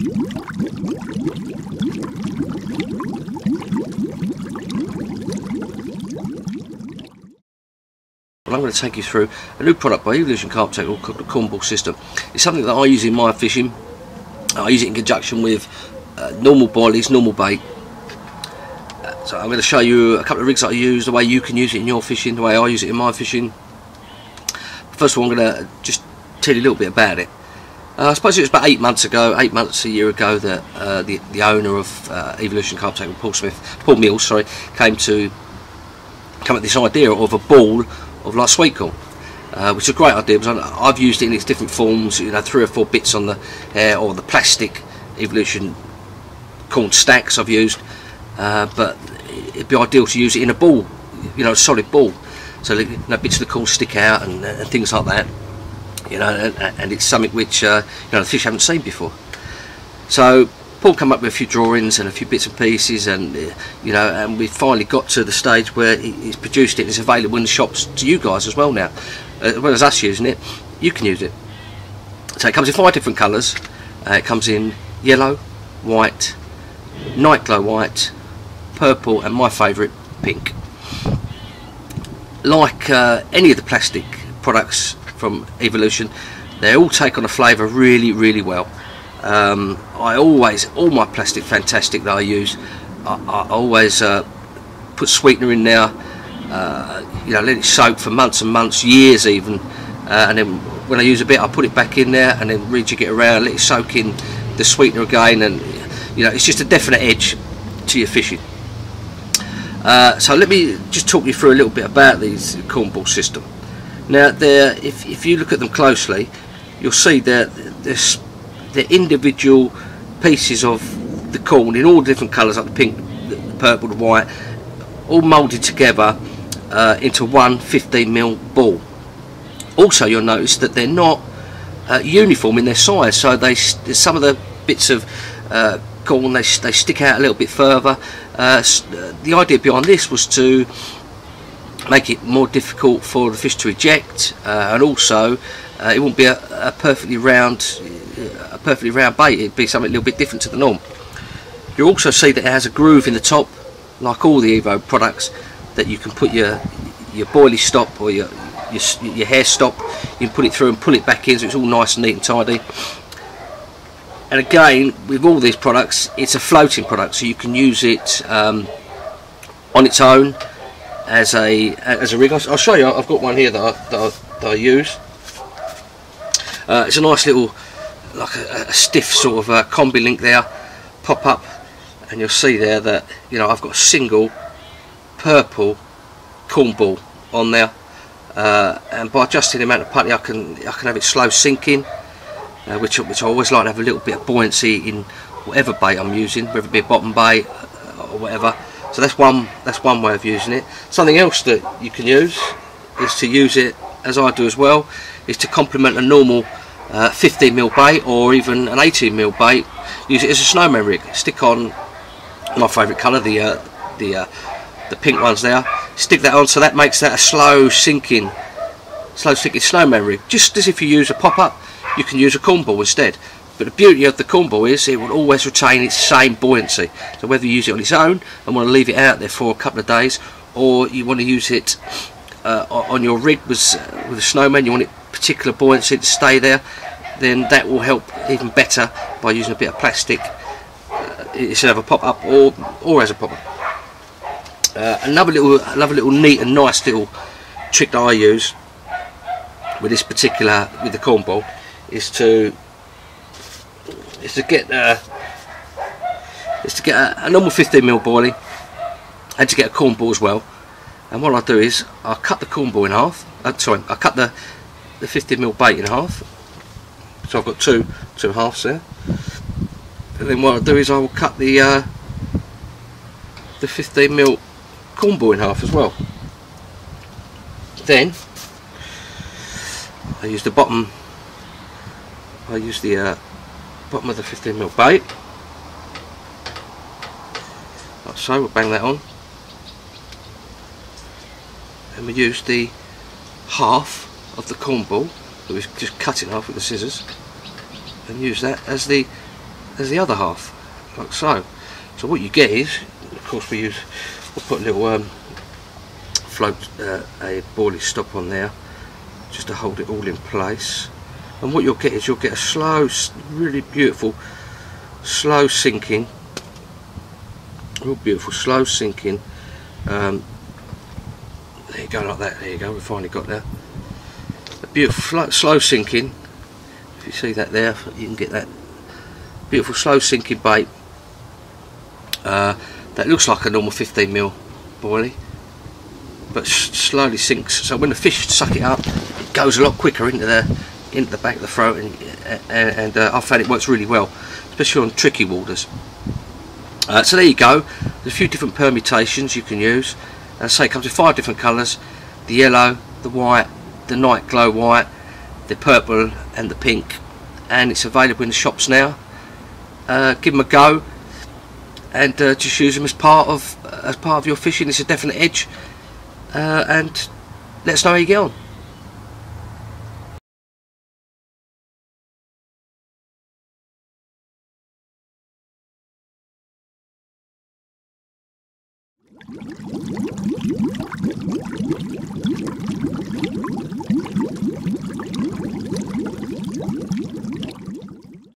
I'm going to take you through a new product by Evolution Carp Tackle called the cornball system. It's something that I use in my fishing. I use it in conjunction with normal boilies, normal bait. So I'm going to show you a couple of rigs that I use, the way you can use it in your fishing, the way I use it in my fishing. First of all, I'm going to just tell you a little bit about it. I suppose it was about 8 months ago, 8 months, a year ago, that the owner of Evolution Carp Tackle, Paul Mills, came up with this idea of a ball of like sweet corn, which is a great idea because I've used it in its different forms, you know, 3 or 4 bits on the hair, or the plastic Evolution corn stacks I've used, but it'd be ideal to use it in a ball, you know, a solid ball, so that, you know, bits of the corn stick out and things like that, you know, and it's something which you know, the fish haven't seen before. So Paul came up with a few drawings and a few bits and pieces, and you know, and we finally got to the stage where he's produced it and it's available in the shops to you guys as well now, as well as us using it. You can use it. So it comes in 5 different colours. It comes in yellow, white, night glow white, purple, and my favourite, pink. Like any of the plastic products from Evolution, they all take on a flavour really, really well. All my plastic Fantastic that I use, I always put sweetener in there, you know, let it soak for months and months, years even, and then when I use a bit I put it back in there and then rejig it around, let it soak in the sweetener again, and you know, it's just a definite edge to your fishing. So let me just talk you through a little bit about these cornball system. Now, if you look at them closely, you'll see that they're individual pieces of the corn in all different colours, like the pink, the purple, the white, all moulded together into one 15mm ball. Also, you'll notice that they're not uniform in their size, so some of the bits of corn, they stick out a little bit further. The idea behind this was to make it more difficult for the fish to eject, and also it wouldn't be a perfectly round bait. It'd be something a little bit different to the norm. You'll also see that it has a groove in the top, like all the Evo products, that you can put your boilie stop or your hair stop. You can put it through and pull it back in, so it's all nice and neat and tidy. And again, with all these products, it's a floating product, so you can use it on its own as a rig. I'll show you. I've got one here that I use. It's a nice little, like a stiff sort of combi link there, pop up, and you'll see there that, you know, I've got a single purple cornball on there, and by adjusting the amount of putty, I can have it slow sinking, which I always like to have a little bit of buoyancy in whatever bait I'm using, whether it be a bottom bait or whatever. So that's one way of using it. Something else that you can use is to use it, as I do as well, is to complement a normal 15mm bait or even an 18mm bait. Use it as a snowman rig. Stick on my favourite colour, the pink ones there. Stick that on, so that makes that a slow sinking snowman rig. Just as if you use a pop-up, you can use a cornball instead. But the beauty of the cornball is it will always retain its same buoyancy. So whether you use it on its own and want to leave it out there for a couple of days, or you want to use it on your rig with a snowman, you want it particular buoyancy to stay there, then that will help even better by using a bit of plastic instead of a pop-up or as a pop-up. Another little neat and nice little trick that I use with the cornball is to get a normal 15mm boilie, and to get a cornball as well. And what I do is I cut the cornball in half. I cut the 15mm bait in half. So I've got two halves there. And then what I do is I will cut the 15mm cornball in half as well. Then I use the bottom. I use the bottom of the 15mm bait, like so. We'll bang that on, and we use the half of the cornball that we've just cut in half with the scissors, and use that as the as the other half, like so. So what you get is, of course, we'll put a little float, a boilie stop on there, just to hold it all in place. And what you'll get is, you'll get a slow, really beautiful, slow sinking, real beautiful, slow sinking. There you go, like that. There you go. We finally got there. A beautiful, slow sinking. If you see that there, you can get that beautiful, slow sinking bait. That looks like a normal 15mm boilie, but slowly sinks. So when the fish suck it up, it goes a lot quicker into the back of the throat, and I found it works really well, especially on tricky waters. So there you go. There's a few different permutations you can use. As I say, it comes in 5 different colours: the yellow, the white, the night glow white, the purple, and the pink. And it's available in the shops now. Give them a go, and just use them as part of your fishing. It's a definite edge. And let us know how you get on.